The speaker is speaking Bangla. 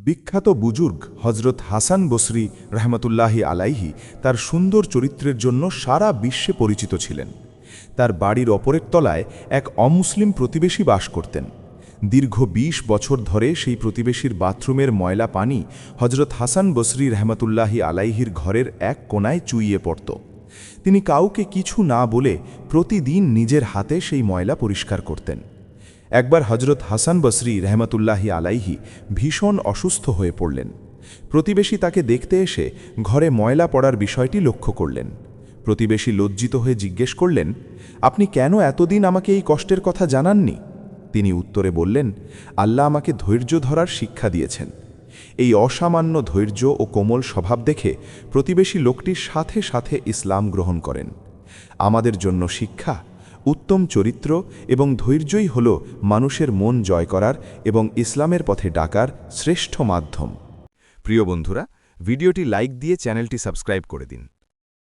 বিখ্যাত বুজুর্গ হজরত হাসান বসরি রহমতুল্লাহি আলাইহি তার সুন্দর চরিত্রের জন্য সারা বিশ্বে পরিচিত ছিলেন। তার বাড়ির অপরের তলায় এক অমুসলিম প্রতিবেশী বাস করতেন। দীর্ঘ ২০ বছর ধরে সেই প্রতিবেশীর বাথরুমের ময়লা পানি হজরত হাসান বসরি রহমতুল্লাহি আলাইহির ঘরের এক কোণায় চুইয়ে পড়ত। তিনি কাউকে কিছু না বলে প্রতিদিন নিজের হাতে সেই ময়লা পরিষ্কার করতেন। একবার হজরত হাসান বসরি রহমতুল্লাহি আলাইহি ভীষণ অসুস্থ হয়ে পড়লেন। প্রতিবেশী তাকে দেখতে এসে ঘরে ময়লা পড়ার বিষয়টি লক্ষ্য করলেন। প্রতিবেশী লজ্জিত হয়ে জিজ্ঞেস করলেন, আপনি কেন এতদিন আমাকে এই কষ্টের কথা জানাননি? তিনি উত্তরে বললেন, আল্লাহ আমাকে ধৈর্য ধরার শিক্ষা দিয়েছেন। এই অসামান্য ধৈর্য ও কোমল স্বভাব দেখে প্রতিবেশী লোকটির সাথে সাথে ইসলাম গ্রহণ করেন। আমাদের জন্য শিক্ষা, উত্তম চরিত্র এবং ধৈর্যই হল মানুষের মন জয় করার এবং ইসলামের পথে ডাকার শ্রেষ্ঠ মাধ্যম। প্রিয় বন্ধুরা, ভিডিওটি লাইক দিয়ে চ্যানেলটি সাবস্ক্রাইব করে দিন।